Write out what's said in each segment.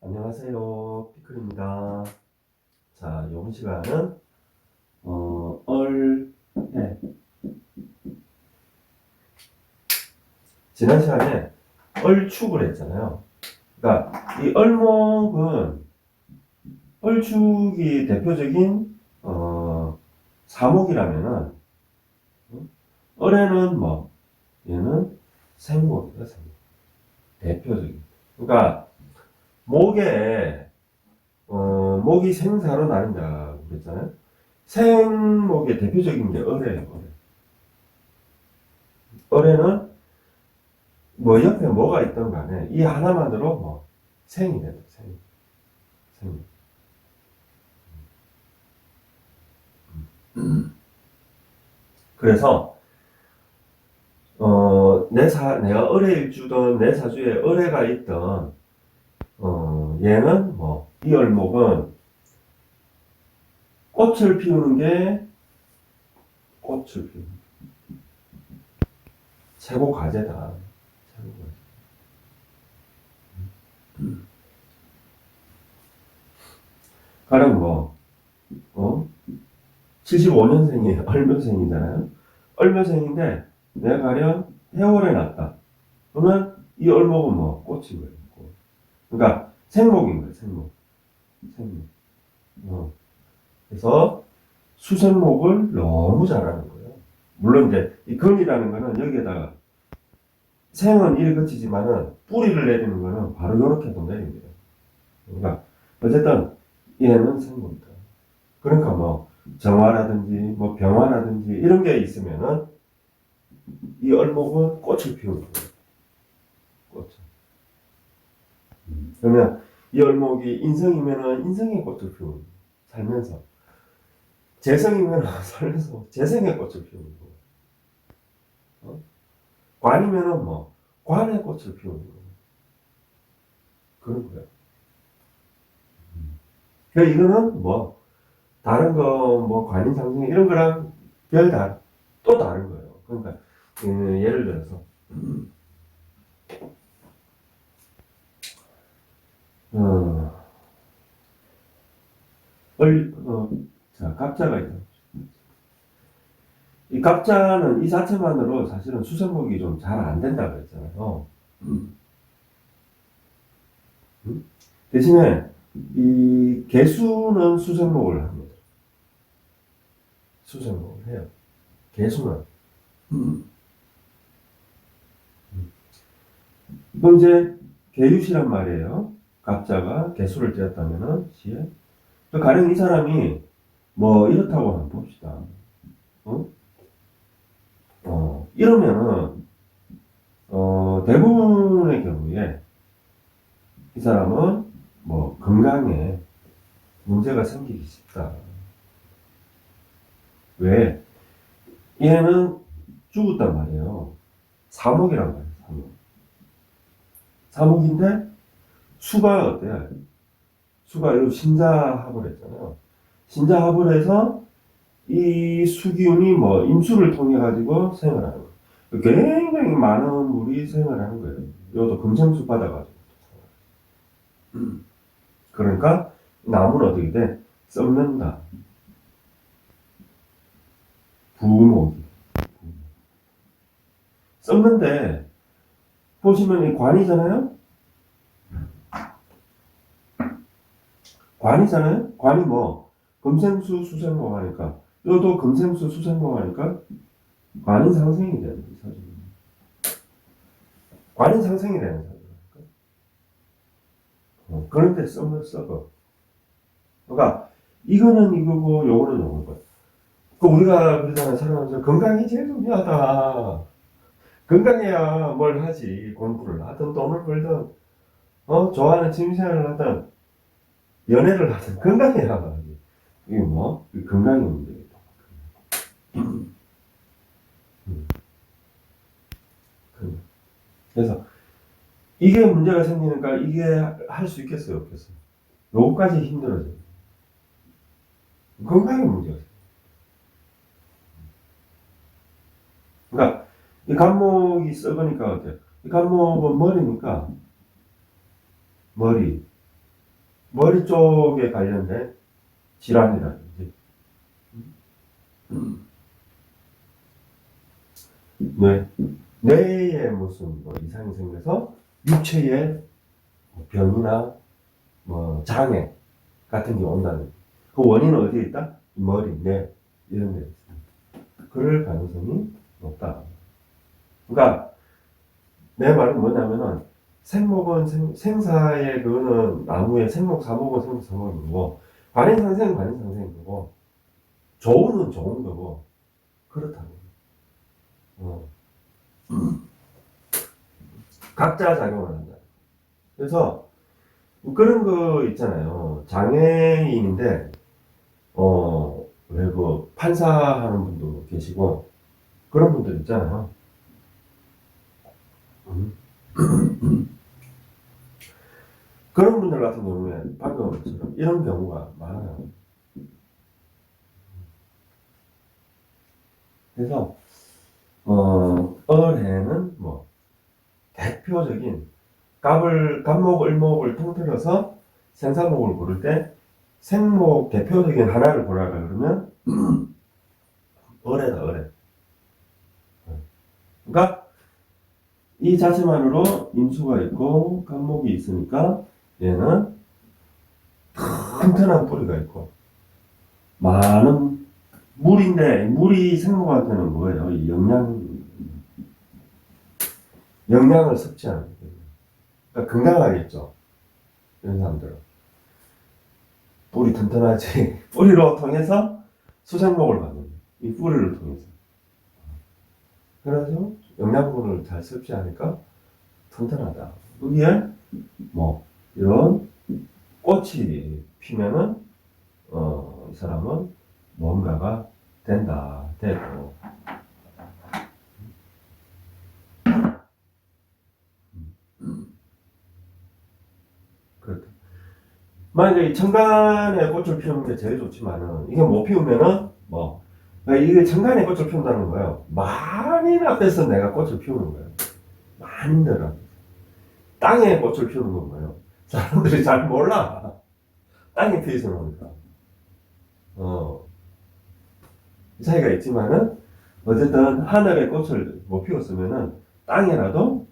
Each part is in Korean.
안녕하세요. 피클입니다. 자, 이번 시간은 해. 지난 시간에 얼축을 했잖아요. 그러니까 이 얼목은 얼축이 대표적인 사목이라면은 얼에는 뭐 얘는 생목이다. 생목. 대표적인. 그러니까 목에 목이 생사로 나눈다고 그랬잖아요. 생목의 대표적인 게 어뢰예요. 어뢰는 뭐 옆에 뭐가 있던 간에 이 하나만으로 뭐 생이 된다. 생. 그래서 내가 어뢰일 주던 내 사주에 어뢰가 있던 얘는 뭐 이 얼목은 꽃을 피우는 게 꽃을 피우는 최고 과제다. 최고 과제. 가령 뭐 75년생이 얼묘생이잖아요. 얼묘생인데 내가 가령 해월에 났다. 그러면 이 얼목은 뭐 꽃인 거예요. 그러니까 생목인 거예요. 생목. 그래서 수생목을 너무 잘하는 거예요. 물론 이제 이 건이라는 거는 여기에다가 생은 이리 거치지만은 뿌리를 내리는 거는 바로 이렇게도 내립니다. 그러니까 어쨌든 얘는 생목이다. 그러니까 뭐 정화라든지 뭐 병화라든지 이런 게 있으면은 이 얼목은 꽃을 피우는 거예요. 꽃을. 그러면 이 얼목이 인성이면은 인성의 꽃을 피우는 거예요. 살면서. 재성이면 살면서 재성의 꽃을 피우는 거예요. 관이면은 뭐 관의 꽃을 피우는 거예요. 그런 거예요. 그러니까 이거는 뭐 다른 거 뭐 관인 상승 이런 거랑 별다른 또 다른 거예요. 그러니까 예를 들어서 어, 자 갑자가 있다. 이 갑자는 이 자체만으로 사실은 수생목이 좀 잘 안 된다고 했잖아요. 대신에 이 개수는 수생목을 합니다. 수생목을 해요. 개수는. 그럼 이제 개유시란 말이에요. 갑자가 개수를 떼었다면은 시에. 가령 이 사람이 뭐 이렇다고 한번 봅시다. 이러면은 대부분의 경우에 이 사람은 뭐 건강에 문제가 생기기 쉽다. 왜? 얘는 죽었단 말이에요. 사목이란 말이에요. 사목인데 수가 어때요? 수가 이 신자합을 했잖아요. 신자합을 해서 이 수기운이 뭐 임수를 통해 가지고 생을 하는 거예요. 굉장히 많은 물이 생을 하는 거예요. 이것도 금생수 받아가지고. 그러니까 나무는 어떻게 돼? 썩는다. 부목이. 썩는데 보시면 이 관이잖아요. 관이잖아요. 관이 뭐 금생수 수생목 하니까 이것도 금생수 수생목 하니까 관인 상생이 되는 사주. 관인 상생이 되는 사주. 그런데 썩어. 그러니까 이거는 이거고 요거는 요거고. 그 우리가 그러잖아요. 살아가면서 건강이 제일 중요하다. 건강해야 뭘 하지. 공부를 하든 돈을 벌든 좋아하는 취미생활을 하든 연애를 하든 건강해야. 이게 뭐 건강이 문제겠다. 그래서 이게 문제가 생기니까 이게 할 수 있겠어요, 없겠어요? 요거까지 힘들어져요. 건강이 문제가 있어요. 그러니까 이 간목이 썩으니까 어때요? 이 간목은 머리니까 머리. 머리 쪽에 관련된 질환이라든지, 뇌에 무슨 뭐 이상이 생겨서 육체에 병이나 뭐 장애 같은 게 온다는, 그 원인은 어디에 있다? 머리, 뇌 이런 데 있습니다. 그럴 가능성이 높다. 그러니까 내 말은 뭐냐면은 생목은 생사의 그거는 나무의 생목, 사목은 생목, 사목인 거고, 관인상생은 관인상생인 거고, 조우는 좋은 거고, 그렇다고. 어. 각자 작용을 한다. 그래서 그런 거 있잖아요. 장애인인데 왜 그 판사하는 분도 계시고 그런 분들 있잖아요. 그런 분들 같은 경우에 방금처럼 이런 경우가 많아요. 그래서 을해는 뭐 대표적인 갑목, 을목을 통틀어서 생사목을 고를 때 생목 대표적인 하나를 고르라 그러면 을해다, 을해. 그러니까 이 자체만으로 임수가 있고 갑목이 있으니까 얘는 튼튼한 뿌리가 있고 많은 물인데, 물이 생목한테는 뭐예요? 이 영양을 섭취하는 거예요. 그러니까 건강하겠죠. 이런 사람들은 뿌리 튼튼하지. 뿌리로 통해서 수생목을 받는 거예요. 이 뿌리를 통해서. 그래서 영양분을 잘 섭취하니까 튼튼하다. 여기에 뭐 이런 꽃이 피면은 이 사람은 뭔가가 된다, 되고. 그렇다. 만약에 이 청간에 꽃을 피우는 게 제일 좋지만은, 이게 못 피우면은, 그러니까 이게 청간에 꽃을 피운다는 거예요. 만인 앞에서 내가 꽃을 피우는 거예요. 만인들 앞에서. 땅에 꽃을 피우는 건 뭐예요? 사람들이 잘 몰라. 땅에 피어서 노니까. 차이가 있지만은, 어쨌든 하늘에 꽃을 못 피웠으면은, 땅에라도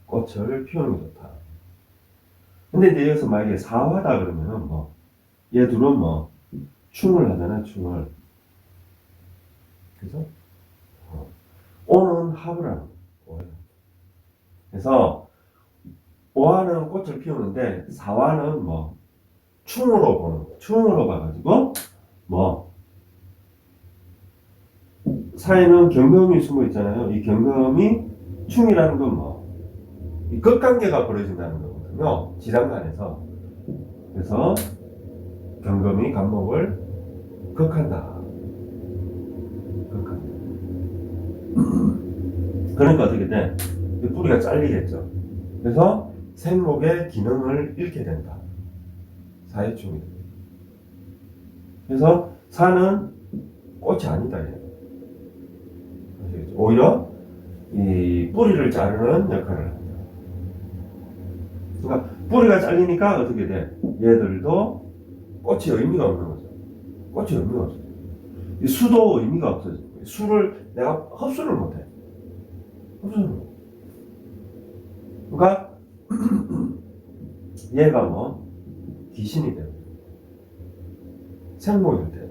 꽃을 피우는 게 좋다. 근데 이제 여기서 만약에 사화다 그러면은 얘 둘은 충을 하잖아요, 충을. 그죠? 오는 합을 하는 거예요. 그래서 오화는 꽃을 피우는데 사화는 충으로 보는 거예요. 충으로 봐가지고 사이는 경금이 숨어 있잖아요. 이 경금이 충이라는 건 이 끝관계가 벌어진다는 거거든요. 지장간에서. 그래서 경금이 간목을 극한다. 극한다. 그러니까 어떻게 돼? 뿌리가 잘리겠죠. 그래서 생목의 기능을 잃게 된다. 사회충이. 그래서 사는 꽃이 아니다. 오히려 이 뿌리를 자르는 역할을 한다. 그러니까 뿌리가 잘리니까 어떻게 돼? 얘들도 꽃이 의미가 없는 거죠. 꽃이 의미가 없어요. 이 수도 의미가 없어져. 수를 내가 흡수를 못해. 흡수를 못해. 그러니까 얘가 귀신이 돼요. 생목일 때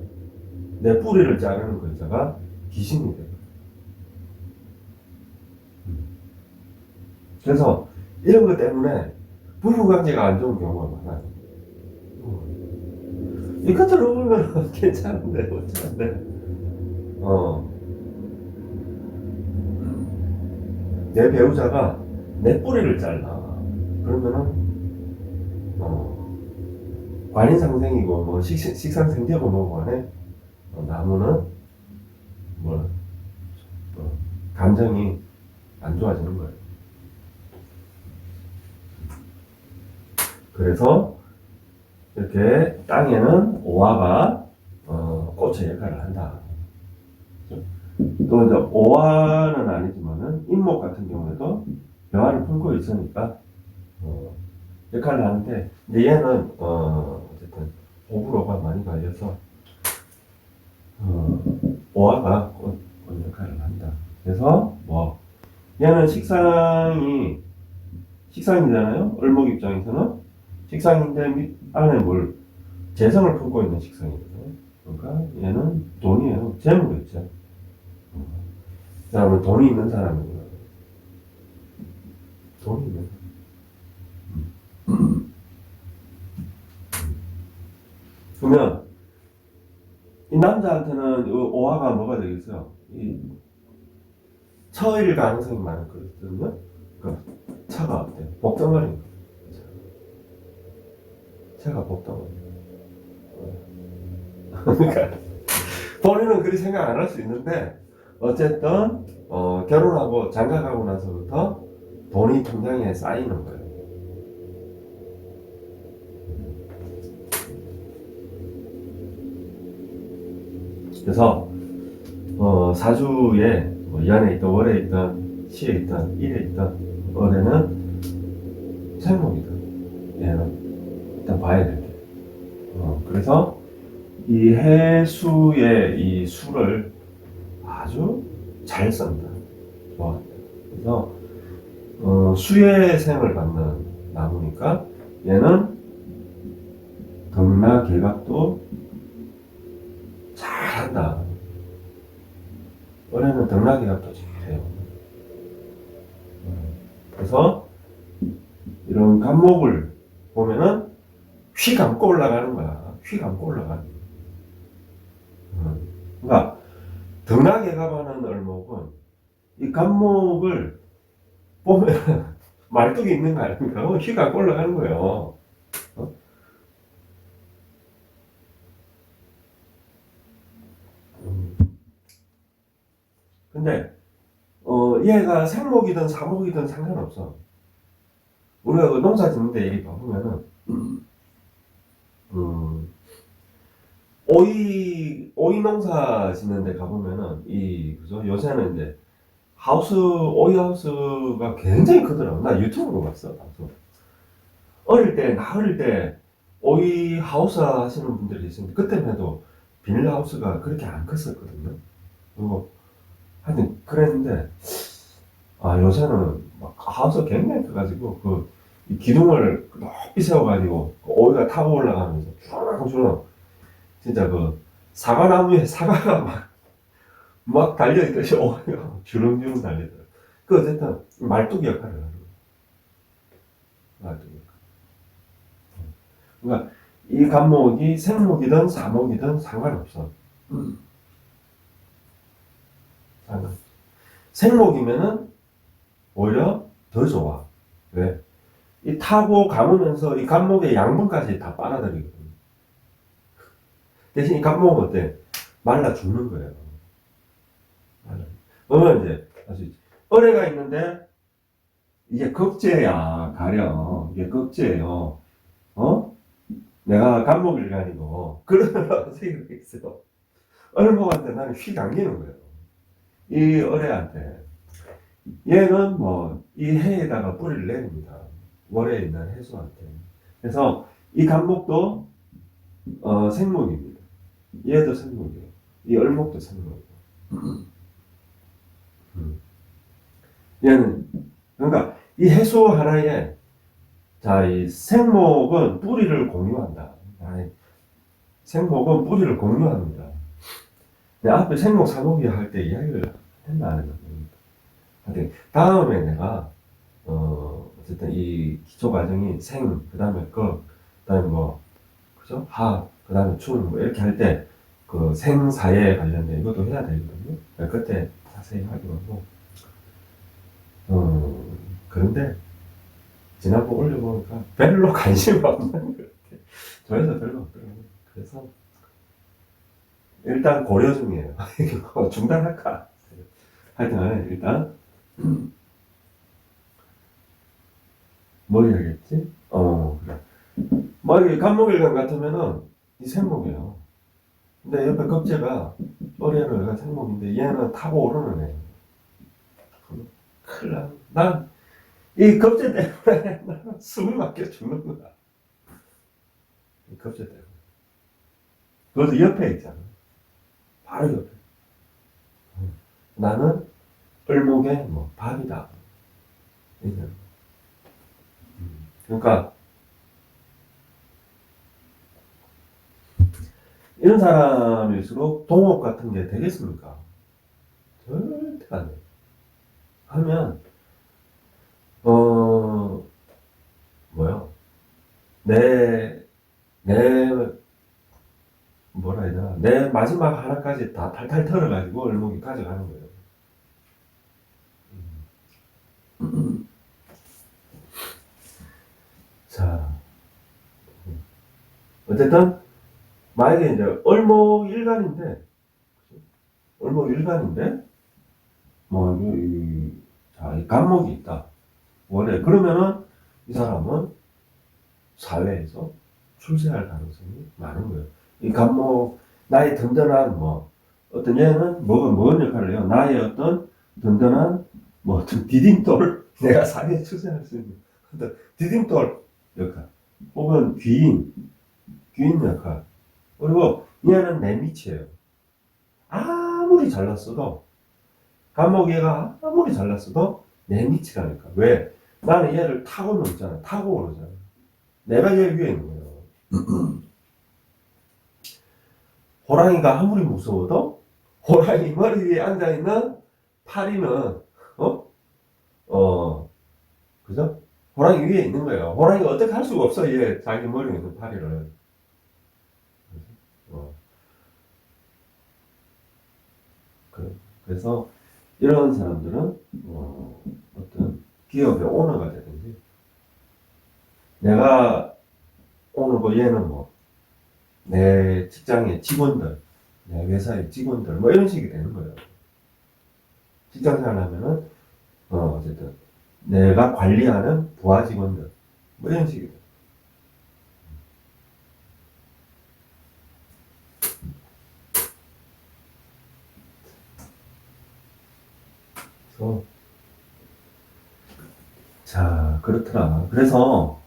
내 뿌리를 자르는 글자가 귀신이 돼요. 그래서 이런 것 때문에 부부관계가 안 좋은 경우가 많아요. 이 끝으로 보면 괜찮은데 어쩌는데 내 배우자가 내 뿌리를 잘라. 그러면은 관인상생이고 식상생태고 뭐고 간에 나무는 감정이 안 좋아지는 거예요. 그래서 이렇게 땅에는 오화가 꽃의 역할을 한다. 또 이제 오화는 아니지만은 인목 같은 경우에도 병화를 품고 있으니까 역할을 하는데, 근데 얘는, 어쨌든, 호불호가 많이 갈려서, 어, 오화가 꽃 역할을 한다. 그래서, 뭐, 얘는 식상이잖아요? 을목 입장에서는. 식상인데, 안에 뭘, 재성을 품고 있는 식상이거든요. 그러니까, 얘는 돈이에요. 재물이죠. 그 사람은 돈이 있는 사람이구나. 돈이 있는 사람. 그러면, 이 남자한테는 이 오화가 뭐가 되겠어요? 이 처일 가능성이 많거든요. 그러니까 차가 어때? 복덩어리. 차가 복덩어리. 그러니까 본인은 그리 생각 안 할 수 있는데 어쨌든 결혼하고 장가가고 나서부터 돈이 통장에 쌓이는 거예요. 그래서 사주에 뭐 연에 있던 월에 있던 시에 있던 일에 있던 월에는 생목이다. 얘는 일단 봐야 될 게. 그래서 이 해수의 이 수를 아주 잘 쓴다. 좋아. 그래서 수의 생을 받는 나무니까 얘는 등나 개각도 잘한다. 올해는 등나 개각도 잘해요. 그래서 이런 간목을 보면은 휘 감고 올라가는 거야. 휘 감고 올라가는 거야. 그러니까 등락에 가봐는 얼목은 이 간목을 보면 말뚝이 있는 거 아닙니까? 휘 감고 올라가는 거예요. 어? 근데 얘가 상목이든 사목이든 상관없어. 우리가 그 농사 짓는데 이리 봐보면은 오이 농사 짓는데 가보면은 그죠? 요새는 이제 오이 하우스가 굉장히 크더라고. 나 유튜브로 봤어. 방송. 나 어릴 때 오이 하우스 하시는 분들이 있었는데 그때만 해도 비닐 하우스가 그렇게 안 컸었거든요. 그리고 하여튼 그랬는데 요새는 막 하우스 굉장히 커가지고 이 기둥을 높이 세워가지고 그 오이가 타고 올라가면서 주렁주렁 진짜 사과나무에 사과가 막 달려있듯이 오이가 주렁주렁 달리더라고요. 어쨌든 말뚝 역할을 하는 거예요. 말뚝 역할. 그러니까 이 간목이 생목이든 사목이든 상관없어. 상관. 생목이면은 오히려 더 좋아. 왜? 이 타고 감으면서 이 간목의 양분까지 다 빨아들이거든요. 대신 이 간목은 어때? 말라 죽는 거예요. 그러면 이제 어뢰가 있는데 이게 겁재야 가령 이게 겁재예요. 내가 간목일간이고 그러면 생각이 있어요. 얼목한테 나는 휘 감기는 거예요. 이 어뢰한테 얘는 뭐 이 해에다가 뿌리를 내립니다. 월에 있는 해수한테. 그래서 이 간목도 생목입니다. 얘도 생목이에요. 이 얼목도 생목이고. 얘는 그러니까 이 해수 하나에 이 생목은 뿌리를 공유한다. 생목은 뿌리를 공유합니다. 내 앞에 생목 사목이 할 때 이야기를 했나 안 했나 모르겠다. 다음에 내가 어쨌든 이 기초 과정이 그 다음에 그 다음에 뭐 그죠? 그 다음에 뭐 이렇게 할 때 그 생사에 관련된 이것도 해야 되거든요. 그때 자세히 하기로 하고 그런데 지난번 올려보니까 별로 관심 없는 것 같아. 조회수 별로 없더라고요. 그래서 일단 고려 중이에요. 이거 중단할까? 하여튼 일단 뭘 해야겠지? 그래. 뭐 간목일간 같으면은 이 생목이에요. 근데 옆에 겁재가 어뢰로 얘가 생목인데 얘는 타고 오르는 애. 큰일 나. 이 겁제 때문에 나는 숨이 막혀 죽는 거야. 이 겁제 때문에. 그것도 옆에 있잖아. 바로 옆에. 나는 을목의 뭐 밥이다. 그러니까 이런 사람일수록 동업 같은 게 되겠습니까? 절대 안 돼. 하면 뭐야? 내 뭐라 해야 되나? 내 마지막 하나까지 다 탈탈 털어가지고 을목이 가져가는 거예요. 자, 어쨌든 만약에 이제 을목일간인데 뭐 이 간목이 있다. 원래 그러면은 이 사람은 사회에서 출세할 가능성이 많은 거예요. 이 간목 나의 든든한 뭐 어떤 얘는 뭔 역할을 해요? 나의 어떤 든든한 뭐 어떤 디딤돌 내가 사회에 출세할 수 있는 어떤 디딤돌 역할 혹은 귀인 역할 그리고 얘는 내 밑이에요. 아무리 잘났어도 간목이가 아무리 잘났어도 내 밑이라니까. 왜? 나는 얘를 타고 놀잖아. 타고 오르잖아. 내가 얘 위에 있는 거예요. 호랑이가 아무리 무서워도 호랑이 머리 위에 앉아있는 파리는 그죠? 호랑이 위에 있는 거예요. 호랑이가 어떻게 할 수가 없어. 얘 자기 머리에 있는 파리를. 어. 그래서 이런 사람들은 어떤 기업의 오너가 되든지 내가 오늘고 얘는 뭐 내 직장의 직원들 내 회사의 직원들 뭐 이런 식이 되는 거예요. 직장 생활하면은 어쨌든 내가 관리하는 부하 직원들 뭐 이런 식이 돼요. 그래서 자 그렇더라. 그래서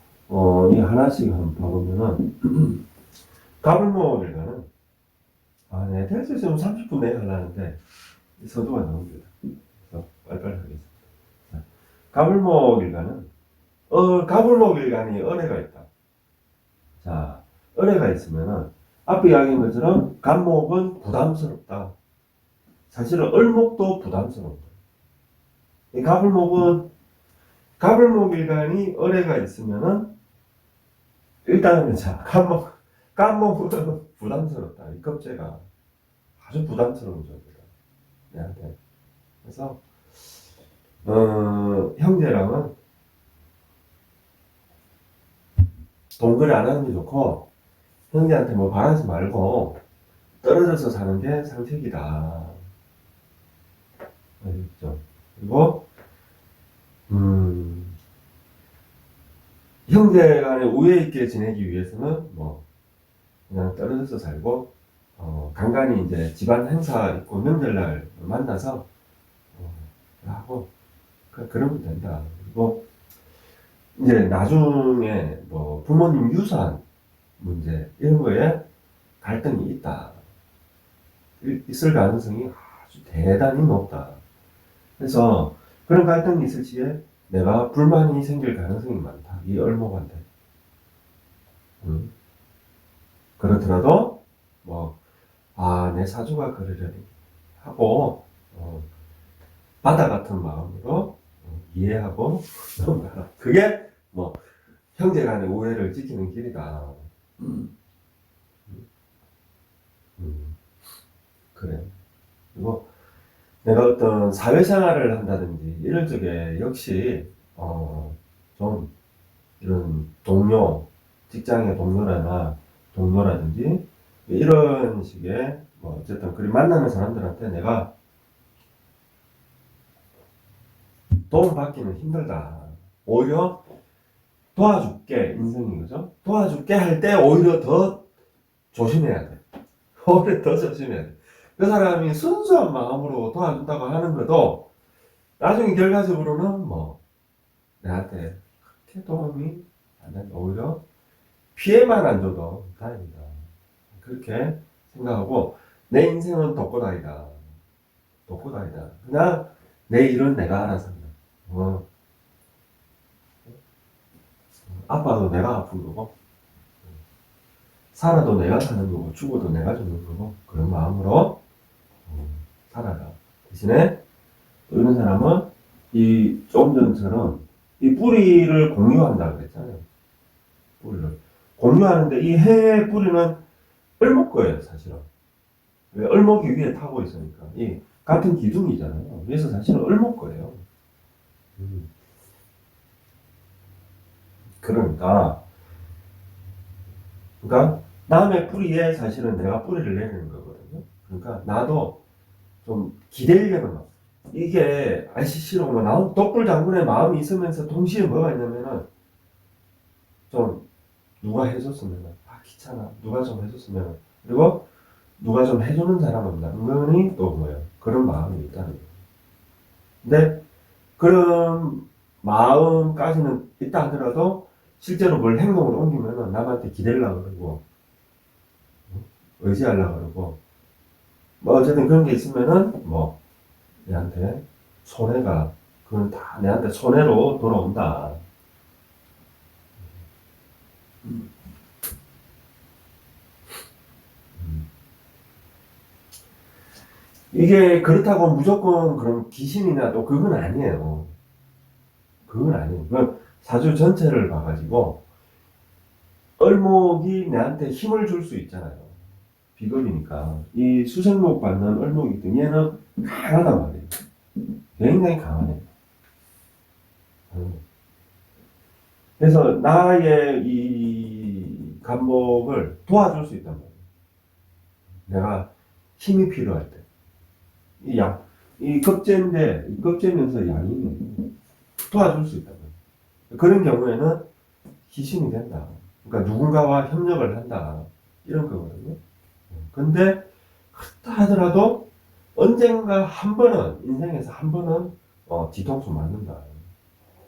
이 하나씩 한번 봐보면은 가불목일가는 네, 텔스 지금 30분 내에 하려는데 서두가 나옵니다. 그래서 빨리빨리 하겠습니다. 가불목일가는 가불목일간이 을해가 있다. 자, 을해가 있으면은 앞에 이야기한 것처럼 간목은 부담스럽다. 사실은 을목도 부담스러운 거예요. 이 가불목일간이 을해가 있으면은 일단은 자 간목은 부담스럽다. 이 겁재가 아주 부담스러운 점이다. 얘한테. 그래서 형제랑은 동거래 안 하는 게 좋고 형제한테 뭐 바라지 말고 떨어져서 사는 게 상책이다. 알겠죠? 그리고 형제 간에 우애 있게 지내기 위해서는 뭐 그냥 떨어져서 살고 간간히 이제 집안 행사 있고 명절날 만나서 하고 그러면 된다. 그리고 이제 나중에 뭐 부모님 유산 문제 이런 거에 갈등이 있다. 있을 가능성이 아주 대단히 높다. 그래서 그런 갈등이 있을 시에 내가 불만이 생길 가능성이 많다. 이 을목한테. 그렇더라도 내 사주가 그러려니 하고 바다 같은 마음으로 이해하고 넘어가라. 그게 뭐 형제간의 우애를 지키는 길이다. 그래. 그리고 내가 어떤 사회생활을 한다든지 이럴 적에 역시 좀 이런 직장의 동료라든지 이런 식의 뭐 어쨌든 그리 만나는 사람들한테 내가 도움 받기는 힘들다. 오히려 도와줄게 인생이 그죠? 도와줄게 할 때 오히려 더 조심해야 돼. 오히려 더 조심해야 돼. 그 사람이 순수한 마음으로 도와준다고 하는 것도 나중에 결과적으로는 뭐 내한테 그렇게 도움이 안 된다. 오히려 피해만 안 줘도 다행이다. 그렇게 생각하고 내 인생은 독고다이다. 독고다이다. 그냥 내 일은 내가 알아서 한다. 아파도 내가 아픈 거고 살아도 내가 사는 거고 죽어도 내가 죽는 거고 그런 마음으로 살아라. 대신에 또 이런 사람은 이 조금 전처럼 이 뿌리를 공유한다 그랬잖아요. 뿌리를 공유하는데 이 해의 뿌리는 을목 거예요, 사실은. 왜 을목이 위에 타고 있으니까 이 같은 기둥이잖아요. 그래서 사실은 을목 거예요. 그러니까 남의 뿌리에 사실은 내가 뿌리를 내리는 거거든요. 그러니까 나도 좀 기대려는 거. 이게 ICC로 뭐 나온 독불 장군의 마음이 있으면서 동시에 뭐가 있냐면은 좀 누가 해줬으면 귀찮아 누가 좀 해줬으면 그리고 누가 좀 해주는 사람은 은근히 또 뭐예요 그런 마음이 있다는 거예요. 근데 그런 마음까지는 있다 하더라도 실제로 뭘 행동으로 옮기면은 남한테 기대려고 그러고 의지하려고 그러고 뭐 어쨌든 그런 게 있으면은 뭐 내한테 손해가 그건 다 내한테 손해로 돌아온다. 이게 그렇다고 무조건 그런 귀신이나 또 그건 아니에요. 그건 아니에요. 그건 사주 전체를 봐가지고 을목이 내한테 힘을 줄 수 있잖아요. 비겁이니까 이 수생목 받는 을목이기 때문에 얘는 강하단 말이에요. 굉장히 강하네. 그래서 나의 이 간목을 도와줄 수 있단 말이에요. 내가 힘이 필요할 때. 이 겁재인데, 이 겁재면서 양이네. 도와줄 수 있단 말이에요. 그런 경우에는 희신이 된다. 그러니까 누군가와 협력을 한다. 이런 거거든요. 근데, 그렇다 하더라도 언젠가 한 번은, 인생에서 한 번은, 뒤통수 맞는다.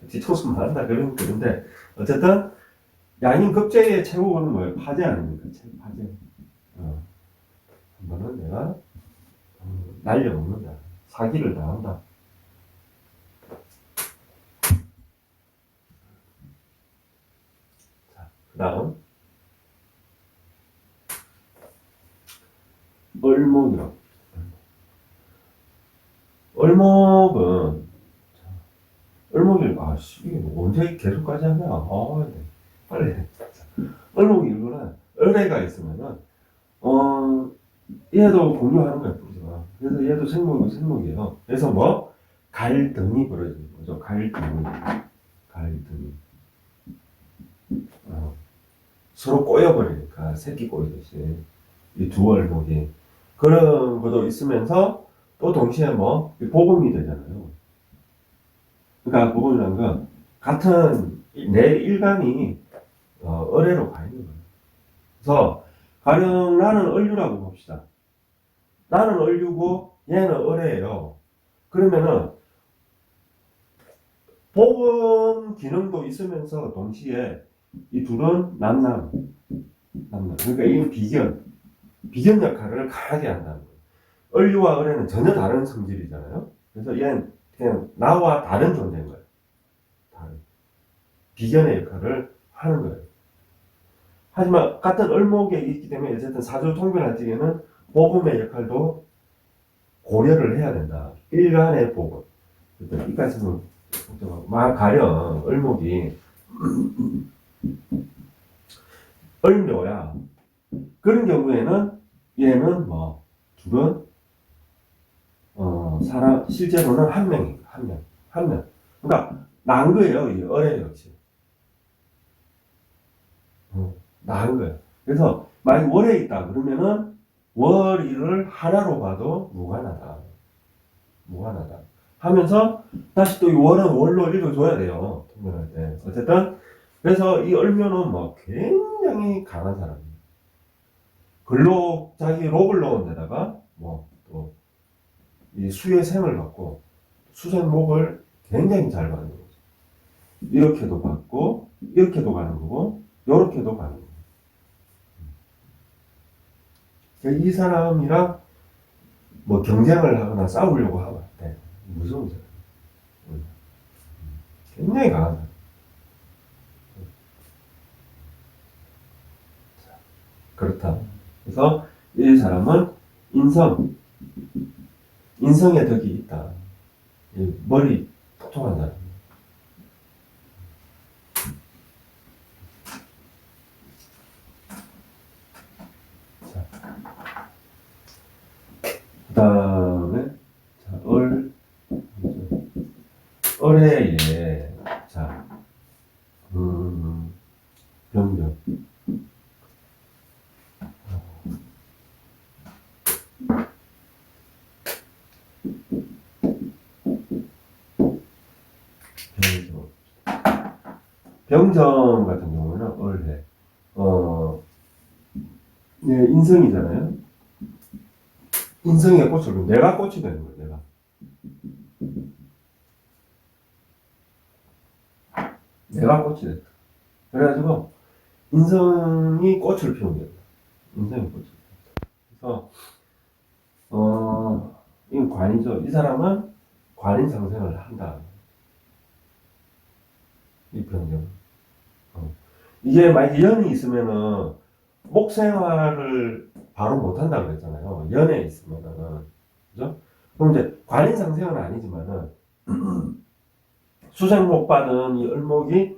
뒤통수 맞는다. 그런데, 어쨌든, 양인 급제의 최고는 뭐예요? 파제 아닙니까? 파제. 한 번은 내가 날려먹는다. 사기를 당한다. 자, 그 다음. 을목이요. 을목은, 을목이, 이게 언제 계속까지 하냐? 네. 빨리. 을목이 이거는, 을해가 있으면은, 얘도 공유하는 거야, 뿌리가. 그래서 얘도 생목이에요. 그래서 뭐, 갈등이 벌어지는 거죠. 갈등이. 서로 꼬여버리니까, 새끼 꼬이듯이. 이 두 월목이. 그런 것도 있으면서, 또 동시에 뭐, 복음이 되잖아요. 그러니까 복음이라는 건, 같은, 내 일감이, 을해로 가 있는 거예요. 그래서, 가령 나는 을류라고 봅시다. 나는 을류고, 얘는 을해예요. 그러면은, 복음 기능도 있으면서 동시에 이 둘은 남남. 그러니까 이 비견 역할을 강하게 한다는 거예요. 을류와 을해는 전혀 다른 성질이잖아요. 그래서 얘는 그냥 나와 다른 존재인 거예요. 비견의 역할을 하는 거예요. 하지만 같은 을목에 있기 때문에 어쨌든 사주 통변할 적에는 복음의 역할도 고려를 해야 된다. 일간의 복음. 이까지는 막 가령 을목이 을묘야. 그런 경우에는 얘는 뭐 둘은 사람 실제로는 한 명이에요. 한 명. 그러니까 난 거예요. 이 을의 역시. 난 거예요. 그래서 만약 월에 있다 그러면은 월이를 하나로 봐도 무관하다. 하면서 다시 또 이 월은 월로 읽어줘야 돼요. 통변할 때. 어쨌든 그래서 이 을묘는 뭐 굉장히 강한 사람이에요. 자기 록을 넣은 데다가 뭐 또 이 수의 생을 갖고 수생목을 굉장히 잘 받는 거죠. 이렇게도 받고, 이렇게도 가는 거고, 이렇게도 가는 거고. 이 사람이랑 뭐 경쟁을 하거나 싸우려고 하면 안 돼. 무서운 사람. 굉장히 강한 사람. 그렇다. 그래서 이 사람은 인성의 덕이 있다. 머리 똑똑한 사람. 그 다음에, 자, 을해에, 자, 병정. 병정 같은 경우는 을해. 인성이잖아요. 인성의 꽃을 내가 꽃이 되는 거예요. 내가 꽃이 됐다. 그래가지고 인성이 꽃을 피우는 거예요. 인성이 꽃을. 그래서 이건 관이죠. 이 사람은 관인 상생을 한다. 이 병정. 이게 만약에 연이 있으면은 목 생활을 바로 못 한다 그랬잖아요. 연에 있으면은. 그죠? 그럼 이제 관인 상생은 아니지만은 수생목 받은 이 을목이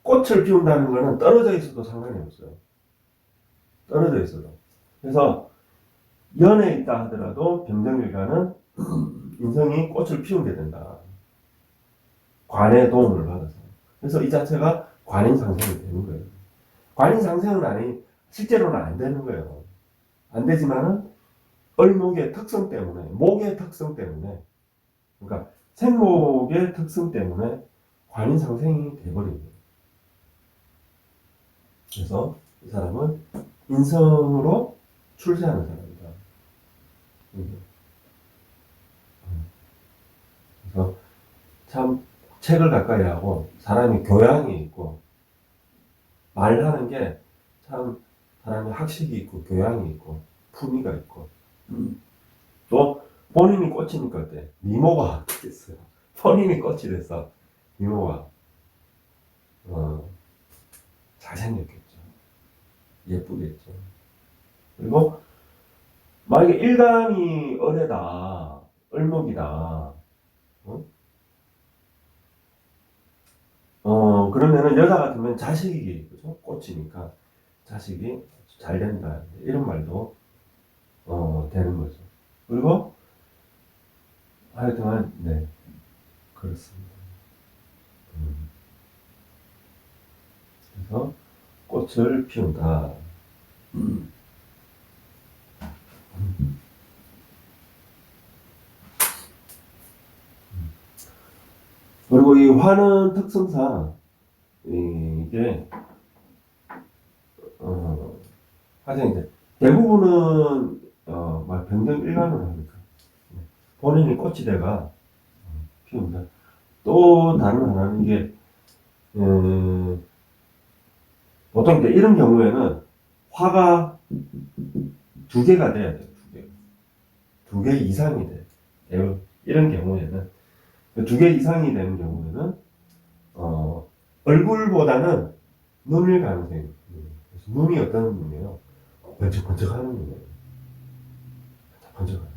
꽃을 피운다는 거는 떨어져 있어도 상관이 없어요. 떨어져 있어도. 그래서 연에 있다 하더라도 병정일간은 인성이 꽃을 피우게 된다. 관의 도움을 받아서. 그래서 이 자체가 관인 상생이 되는 거예요. 관인 상생은 아니, 실제로는 안 되는 거예요. 안 되지만은 을목의 특성 때문에, 목의 특성 때문에, 그러니까 생목의 특성 때문에 관인 상생이 돼버린 거예요. 그래서 이 사람은 인성으로 출세하는 사람이다. 그래서 참 책을 가까이 하고 사람이 교양이 있고 말하는 게 참 사람이 학식이 있고 교양이 있고 품위가 있고 또 본인이 꽂히니까 어때? 미모가 어떻겠어요? 본인이 꽃이 돼서 미모가 잘생겼겠죠. 예쁘겠죠. 그리고 만약에 일간이 을해다, 을목이다. 그러면은 여자 같으면 자식이 그죠? 꽃이니까 자식이 잘 된다 이런 말도 되는 거죠. 그리고 하여튼 네 그렇습니다. 그래서 꽃을 피운다. 그리고 이 화는 특성상 이게 하여튼 이제 대부분은 막 병정 일간으로 하니까 본인이 꽃이 돼가 피운다. 또 다른 하나는 이게 보통 이제 이런 경우에는 화가 두 개가 돼야 돼요. 두 개 이상이 돼. 이런 경우에는 두 개 이상이 되는 경우에는 얼굴보다는 눈일 가능성이 있어요. 그래서 눈이 어떤 눈이에요? 번쩍번쩍하는 눈이에요. 번쩍번쩍하는.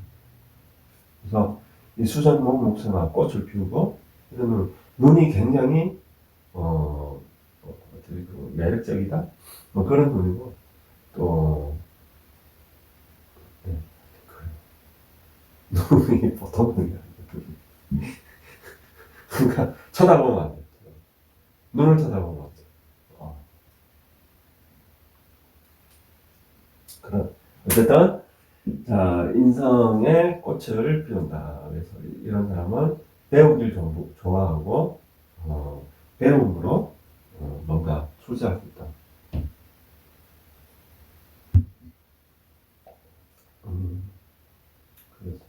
그래서 이 수전목 목성화 꽃을 피우고 이런 눈이 굉장히 매력적이다. 뭐 그런 눈이고 또 네, 눈이 보통 눈이 아니에요. 그러니까 쳐다보면 안 돼요. 눈을 쳐다보면 안 돼요. 그런 어쨌든 자 인성의 꽃을 피운다. 그래서 이런 사람은 배우길 좋아하고 배움으로 뭔가 출세할 수 있다. 그렇습니다.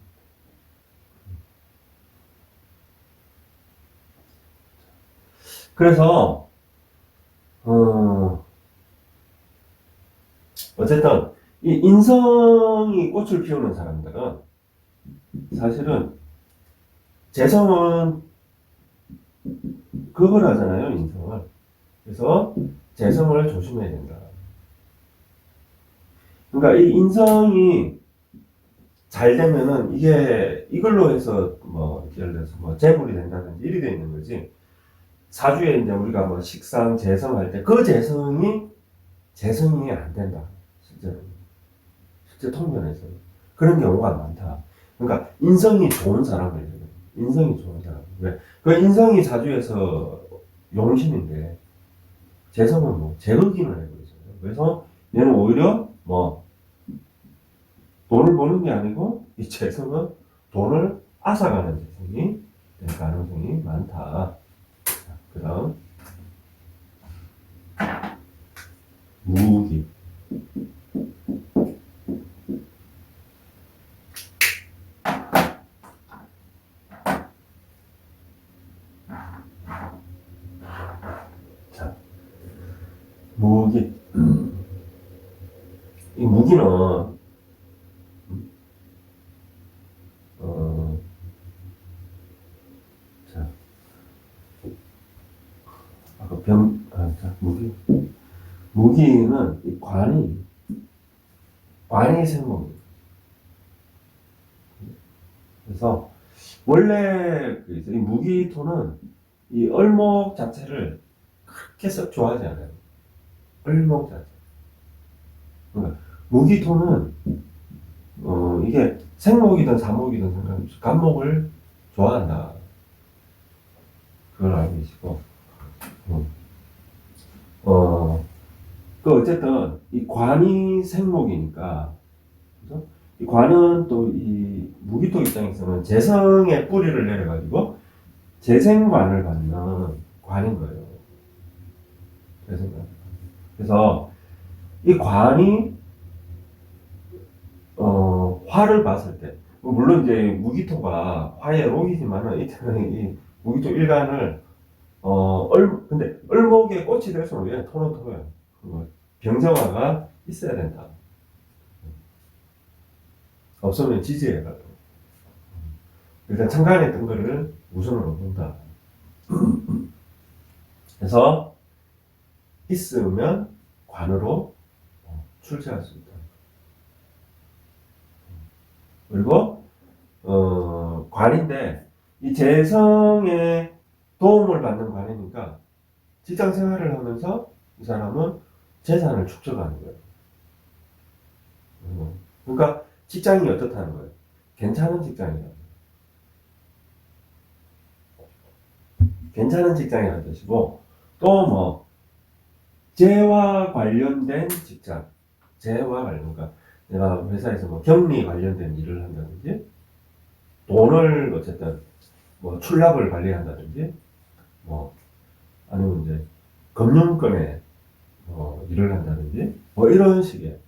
그래서 어쨌든 이 인성이 꽃을 피우는 사람들은 사실은 재성은 그걸 하잖아요, 인성을. 그래서 재성을 조심해야 된다. 그러니까 이 인성이 잘 되면은 이게 이걸로 해서 뭐 예를 들어서 뭐 재물이 된다든지 이렇게 돼 있는 거지. 사주에 이제 우리가 뭐 식상 재성할 때 그 재성이 안 된다. 실제 통변에서 그런 경우가 많다. 그러니까 인성이 좋은 사람을 얘기해요. 인성이 좋은 사람. 왜? 그 인성이 사주에서 용신인데 재성은 뭐 재극인을 해버리잖아요. 그래서 얘는 오히려 뭐 돈을 버는 게 아니고 이 재성은 돈을 앗아가는 재성이 될 가능성이 많다. 그 다음 무기. 자, 무기. 이 무기는 자, 아까 자, 무기는 이 관이 생목이에요. 그래서 원래 이 무기토는 이 을목 자체를 그렇게 썩 좋아하지 않아요. 을목 자체. 그러니까 무기토는 이게 생목이든 사목이든 상관없이 간목을 좋아한다. 그걸 알고 계시고 어쨌든 이 관이 생목이니까 그죠? 이 관은 또 이 무기토 입장에서는 재성의 뿌리를 내려가지고 재생관을 받는 관인 거예요. 재생관. 그래서 이 관이 화를 봤을 때 물론 이제 무기토가 화의 록이지만은 이때는 이 무기토 일간을 근데 을목에 꽃이 될 수는 없어요. 토는 토예요. 병정화가 있어야 된다. 없으면 지지해가. 일단 천간에 뜬 거를 우선으로 본다. 그래서 있으면 관으로 출세할 수 있다. 그리고 관인데 이 재성의 도움을 받는 관이니까 직장 생활을 하면서 이 사람은 재산을 축적하는 거예요. 그러니까 직장이 어떻다는 거예요? 괜찮은 직장이라는 거예요. 괜찮은 직장이라는 뜻이고 또 뭐 재와 관련된 직장, 재와 관련, 그러니까 내가 회사에서 뭐 격리 관련된 일을 한다든지 돈을 어쨌든 뭐 출납을 관리한다든지 뭐 아니면 이제 금융권에 일을 한다든지 뭐 이런 식의,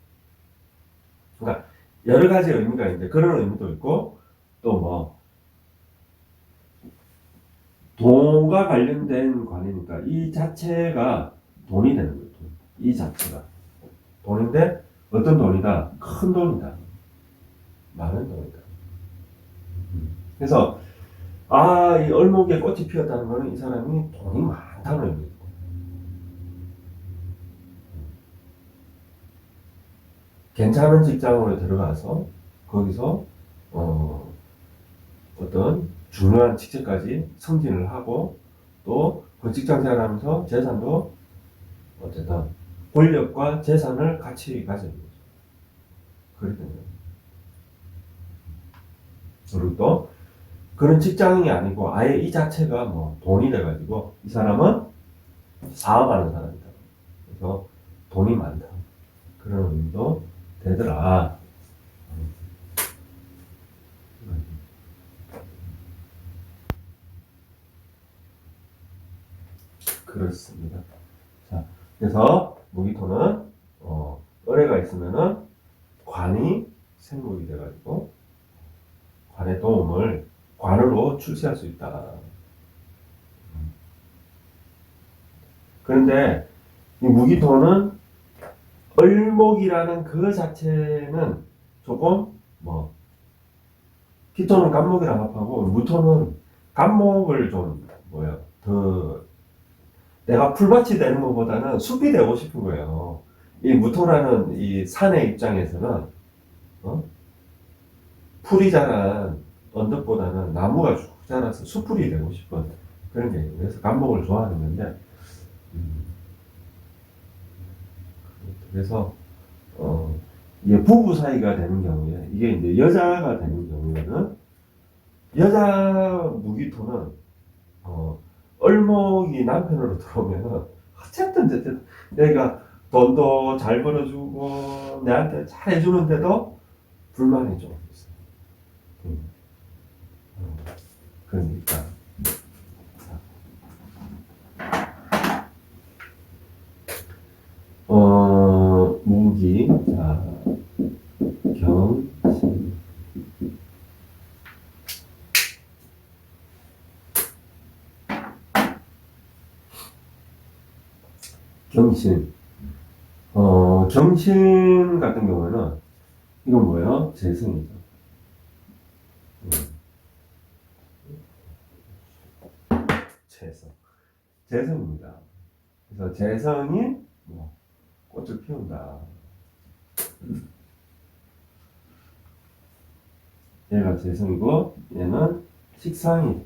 그러니까 여러 가지 의미가 있는데 그런 의미도 있고 또 뭐 돈과 관련된 관이니까 이 자체가 돈이 되는 거예요. 이 자체가 돈인데 어떤 돈이다? 큰 돈이다. 많은 돈이다. 그래서 이 얼목에 꽃이 피었다는 거는 이 사람이 돈이 많다는 의미고, 괜찮은 직장으로 들어가서 거기서 어떤 중요한 직책까지 승진을 하고 또 그 직장 생활하면서 재산도 어쨌든 권력과 재산을 같이 가지는 거죠. 그렇게 됩니다. 그리고 또 그런 직장이 아니고 아예 이 자체가 뭐 돈이 돼가지고 이 사람은 사업하는 사람이다. 그래서 돈이 많다. 그런 의미도 되더라. 그렇습니다. 자, 그래서 무기토는 을해가 있으면은 관이 생목이 돼가지고 관의 도움을 관으로 출세할 수 있다. 그런데 이 무기토는 을목이라는 그 자체는 조금 뭐 기토는 간목이랑 합하고 무토는 간목을 좀 뭐야 더 내가 풀밭이 되는 것보다는 숲이 되고 싶은 거예요. 이 무토라는 이 산의 입장에서는 어? 풀이 자란 언덕보다는 나무가 쭉 자라서 숲풀이 되고 싶은 그런 게 있어요. 그래서 간목을 좋아하는 건데 그래서 이게 부부 사이가 되는 경우에 이게 이제 여자가 되는 경우에는 여자 무기토는 을목이 남편으로 들어오면은 어쨌든 어쨌든 내가 돈도 잘 벌어주고 내한테 잘 해주는데도 불만이 좀 있어요. 그러니까 무기 자 경신 경신 경신 같은 경우는 이건 뭐예요? 재성이죠. 재성. 재성입니다. 그래서 재성이 뭐 꽃을 피운다. 얘가 재성이고 얘는 식상이.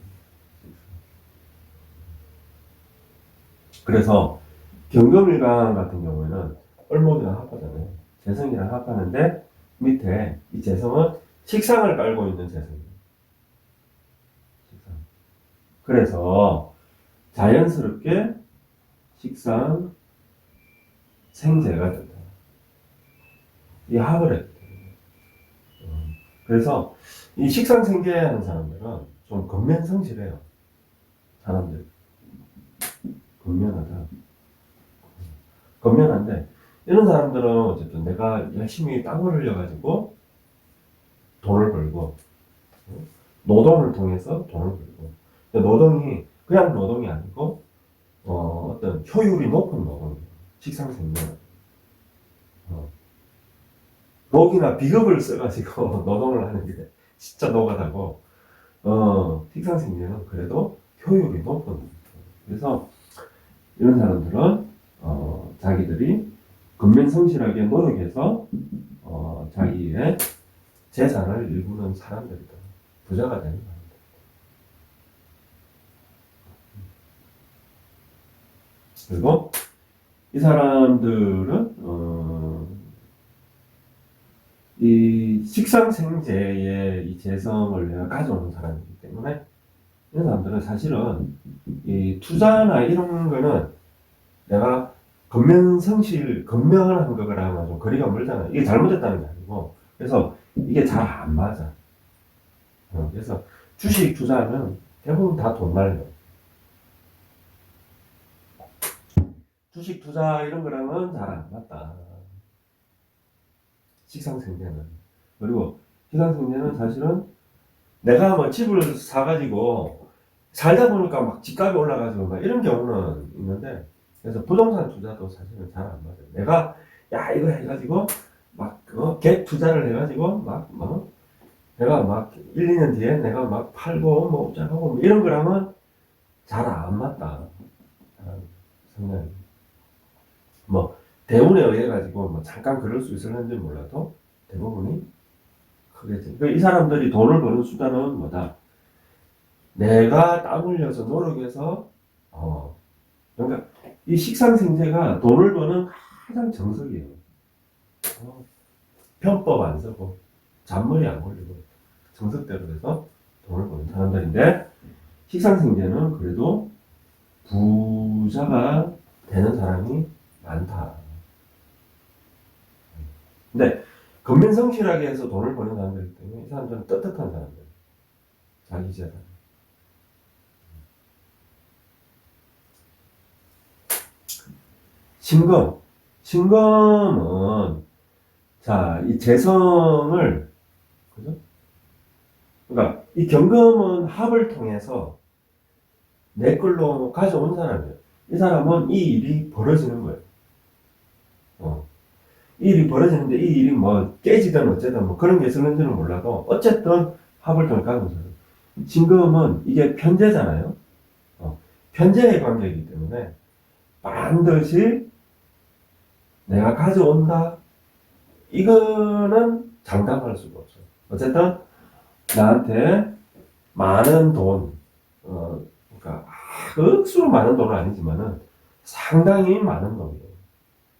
그래서 경금일간 같은 경우에는 을목이랑 합하잖아요. 재성이랑 합하는데 밑에 이 재성은 식상을 깔고 있는 재성이에요. 식상. 그래서 자연스럽게 식상 생재가 된다. 이 합을 했다. 그래서 이 식상 생재하는 사람들은 좀 근면성실해요. 사람들. 근면하다. 근면한데 이런 사람들은 어쨌든 내가 열심히 땀을 흘려가지고 돈을 벌고 노동을 통해서 돈을 벌고 노동이 그냥 노동이 아니고 어떤 효율이 높은 노동이에요. 식상생명. 목이나 비겁을 써가지고 노동을 하는 게 진짜 노가다고 식상생명은 그래도 효율이 높은. 그래서 이런 사람들은 자기들이 근면성실하게 노력해서 자기의 재산을 일구는 사람들이다. 부자가 되는 사람들. 그리고 이 사람들은 이 식상생재의 이 재성을 내가 가져오는 사람이기 때문에 이런 사람들은 사실은 이 투자나 이런 거는 내가 근면성실, 근면을 한 거랑 좀 거리가 멀잖아요. 이게 잘못됐다는 게 아니고 그래서 이게 잘 안 맞아. 그래서 주식 투자하면 대부분 다 돈 날려. 주식 투자 이런 거랑은 잘 안 맞다. 식상생재는. 그리고 식상생재는 사실은 내가 뭐 집을 사가지고 살다 보니까 막 집값이 올라가지고 막 이런 경우는 있는데 그래서 부동산 투자도 사실은 잘 안 맞아요. 내가 야 이거 해가지고 막 갭 투자를 해가지고 내가 막 1, 2년 뒤에 내가 막 팔고 뭐 어쩌고 뭐 이런 거랑은 잘 안 맞다. 성향이. 뭐 대운에 의해 가지고 뭐 잠깐 그럴 수 있을는지 몰라도 대부분이 크겠지. 그러니까 이 사람들이 돈을 버는 수단은 뭐다? 내가 땀 흘려서 노력해서 그러니까 이 식상생재가 돈을 버는 가장 정석이에요. 편법 안 쓰고 잔머리 안 걸리고 정석대로 해서 돈을 버는 사람들인데 식상생재는 그래도 부자가 되는 사람이 많다. 근데 근면성실하게 해서 돈을 버는 사람들이기 때문에 이 사람들은 떳떳한 사람들. 자기 재산. 신금. 신금은 자, 이 재성을 그죠? 그러니까 이 경금은 합을 통해서 내 걸로 가져온 사람이에요. 이 사람은 이 일이 벌어지는 거예요. 이 일이 벌어지는데 이 일이 뭐 깨지든 어쨌든 뭐 그런 게 있었는지는 몰라도 어쨌든 합을 통해 가는 거죠. 진금은 이게 편재잖아요. 편재의 관계이기 때문에 반드시 내가 가져온다. 이거는 장담할 수가 없어요. 어쨌든 나한테 많은 돈, 그러니까 억수로 많은 돈은 아니지만은 상당히 많은 돈이에요.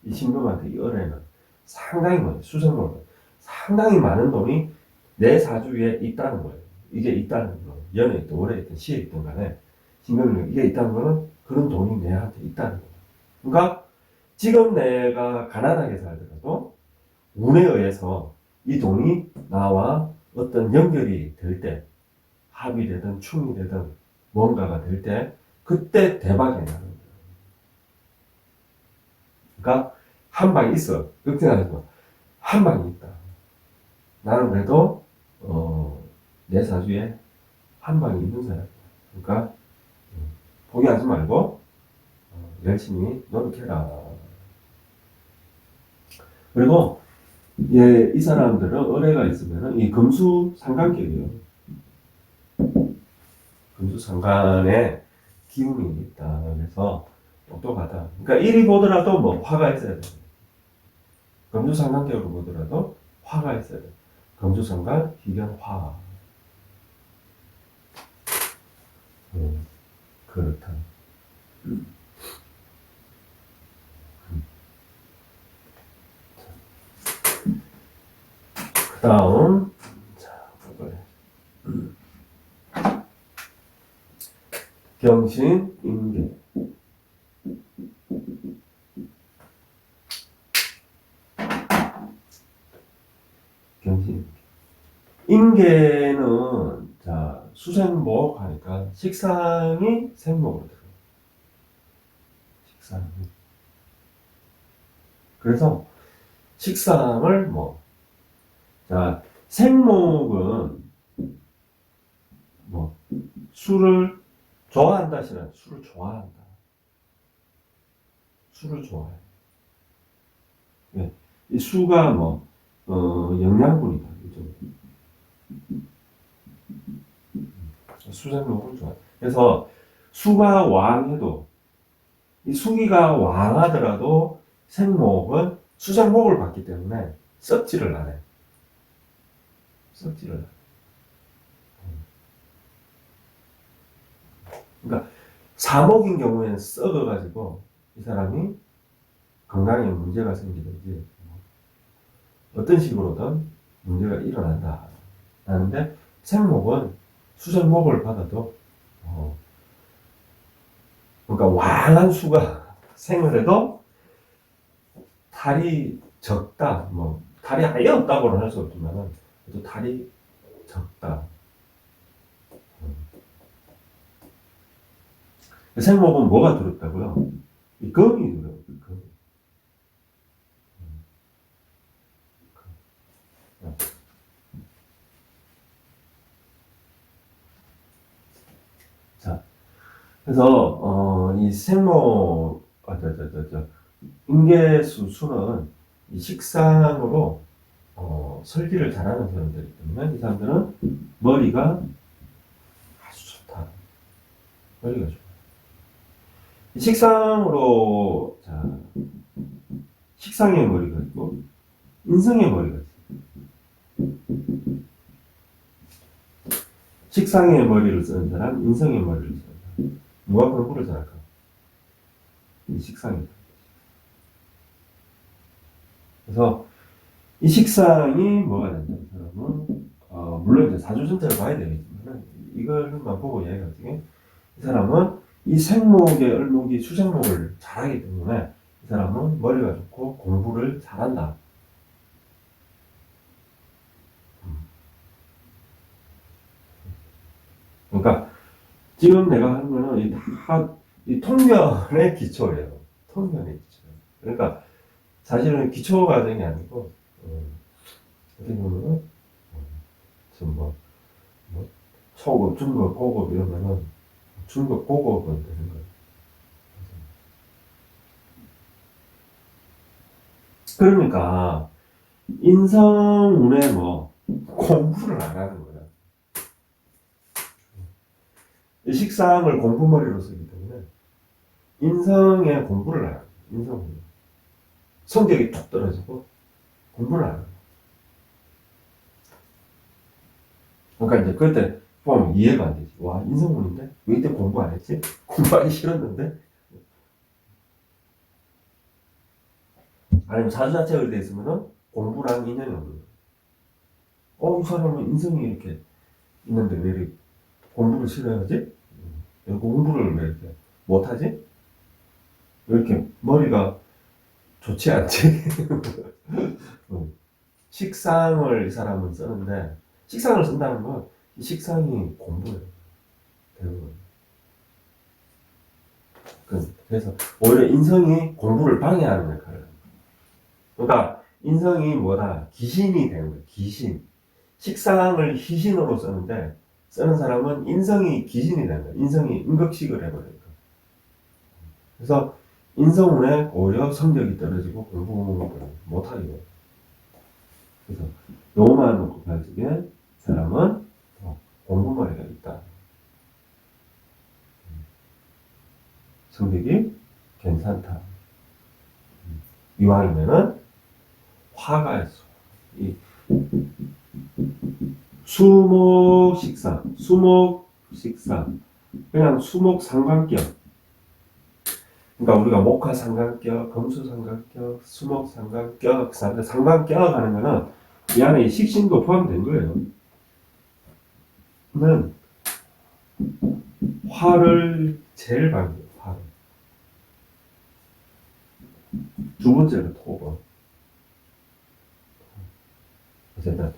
이 신금한테 이 을에는 상당히 많아요. 수생목은 상당히 많은 돈이 내 사주에 있다는 거예요. 이게 있다는 거. 연에 있든 월에 있든 시에 있든 간에 신금이 이게 있다는 거는 그런 돈이 내한테 있다는 거예요. 그러니까 지금 내가 가난하게 살더라도 운에 의해서 이 돈이 나와 어떤 연결이 될 때, 합이 되든 충이 되든 뭔가가 될 때, 그때 대박이 나는 거예요. 그러니까 한 방이 있어. 걱정하지 마. 한 방이 있다. 나는 그래도 내 사주에 한 방이 있는 사람이야. 그러니까 포기하지 말고 열심히 노력해라. 그리고 이 사람들은 을해가 있으면 이 금수 상관격이에요. 금수 상관에 기운이 있다. 그래서 똑똑하다. 그러니까 이리 보더라도 뭐 화가 있어야 돼. 금수 상관격으로 보더라도 화가 있어야 돼. 금수 상관, 희견, 화. 그렇다. 그 다음, 자, 경신, 임계. 경신. 임계는, 자, 수생목 하니까 식상이 생목으로 들어요. 식상이. 그래서 식상을 뭐, 자, 생목은 뭐, 술을 좋아한다, 싫어? 술을 좋아한다. 술을 좋아해. 네. 이 수가 뭐, 영양분이다. 그죠? 수생목을 좋아해. 그래서 수가 왕해도, 이 수기가 왕하더라도 생목은 수생목을 받기 때문에 썩지를 않아요. 썩지를 않아요. 그러니까 사목인 경우에는 썩어가지고 이 사람이 건강에 문제가 생기든지 어떤 식으로든 문제가 일어난다. 하는데 생목은 수생목을 받아도 그러니까 왕한 수가 생을 해도 탈이 적다. 뭐 탈이 아예 없다고는 할 수 없지만은 그래도 탈이 적다. 생목은 뭐가 두렵다고요? 이 금이 두려워요. 금. 자, 그래서 이 생목, 임계수 수는 이 식상으로 설계를 잘하는 사람들이기 때문에 이 사람들은 머리가 아주 좋다. 머리가 좋아. 식상으로 자 식상의 머리가 있고 인성의 머리가 있어. 식상의 머리를 쓰는 사람, 인성의 머리를 쓰는 사람. 누가 공부를 잘할까? 이 식상이. 그래서 이 식상이 뭐가 된다? 이 사람은 물론 이제 사주 전체를 봐야 되겠지만 이걸만 보고 이야기하지. 이 사람은 이 생목의 을목이 수생목을 잘하기 때문에 이 사람은 머리가 좋고 공부를 잘한다. 그러니까 지금 내가 하는 거는 이 통면의 기초예요. 통면의 기초. 그러니까 사실은 기초 과정이 아니고 어떻게 보면은 지금 뭐 초급, 중급, 고급 이러면은 중급, 고급은 되는 거예요. 그러니까 인성운에 뭐 공부를 안 하는 거야. 식상을 공부머리로 쓰기 때문에 인성에 공부를 안 하는 거야. 인성운에 성격이 툭 떨어지고 공부를 안 하는 거야. 그러니까 이제 그때 보면 이해가 안 되지. 와, 인성운인데 왜 이때 공부 안 했지? 공부하기 싫었는데. 아니면 사주자체가 돼 있으면은 공부랑 인연이 없는 거야. 이 사람은 인성이 이렇게 있는데 왜 이렇게 공부를 싫어하지? 왜 공부를 왜 이렇게 못하지? 왜 이렇게 머리가 좋지 않지? 식상을 이 사람은 쓰는데, 식상을 쓴다는 건 이 식상이 공부예요. 대부분. 그래서 오히려 인성이 공부를 방해하는 역할을 합니다. 그러니까 인성이 뭐다? 기신이 되는 거예요. 기신. 식상을 희신으로 쓰는데 쓰는 사람은 인성이 기신이 되는 거예요. 인성이 음극식을 해버리니까. 그래서 인성운에 오히려 성적이 떨어지고 공부를 못하게 돼요. 그래서 요만 놓고 가지기에 사람은 공부머리가 있다. 성격이 괜찮다. 이왕이면은 화가 있어. 이 수목식상, 수목식상, 그냥 수목상관격. 그러니까 우리가 목화상관격, 금수상관격, 수목상관격, 상관격 하는 거는 이 안에 식신도 포함된 거예요. 그러면 화를 제일 방해해요. 화를. 두 번째가 토금. 어쨌든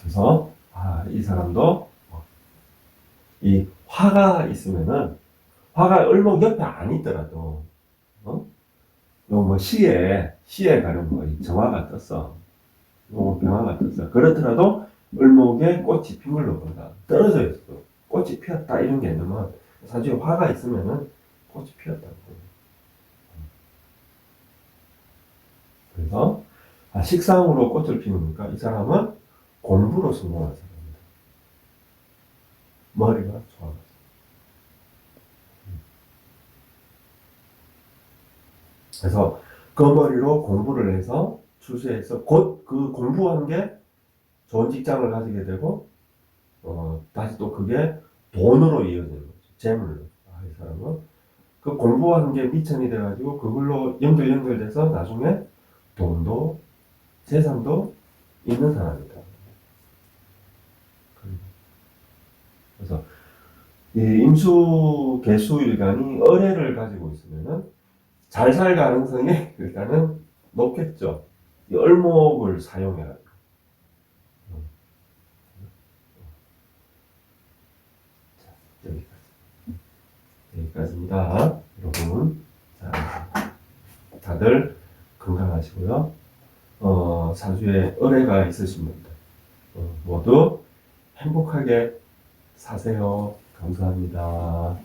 그래서 이 사람도 이 화가 있으면은 화가 을목 옆에 안 있더라도 뭐 시에 가는 뭐 정화가 떴어, 뭐 병화가 떴어. 그렇더라도 을목에 꽃이 핀 걸로 본다. 떨어져 있어. 꽃이 피었다 이런 게 있으면 사주에 화가 있으면은 꽃이 피었다고. 그래서 식상으로 꽃을 피우니까 이 사람은 공부로 성공한 사람입니다. 머리가 좋아가지고. 그래서 그 머리로 공부를 해서 출세해서 곧 그 공부한 게 좋은 직장을 가지게 되고 다시 또 그게 돈으로 이어지는 거죠. 재물로. 이 사람은 그 공부한 게 미천이 돼가지고 그걸로 연결돼서 나중에 돈도 재산도 있는 사람이다. 그래서 이 임수 개수일간이 을해를 가지고 있으면은 잘 살 가능성이 일단은 높겠죠. 이 을목을 사용해라. 자, 여기까지입니다. 여러분. 자, 다들 건강하시고요. 사주에 을해가 있으신 분들 모두 행복하게 사세요. 감사합니다.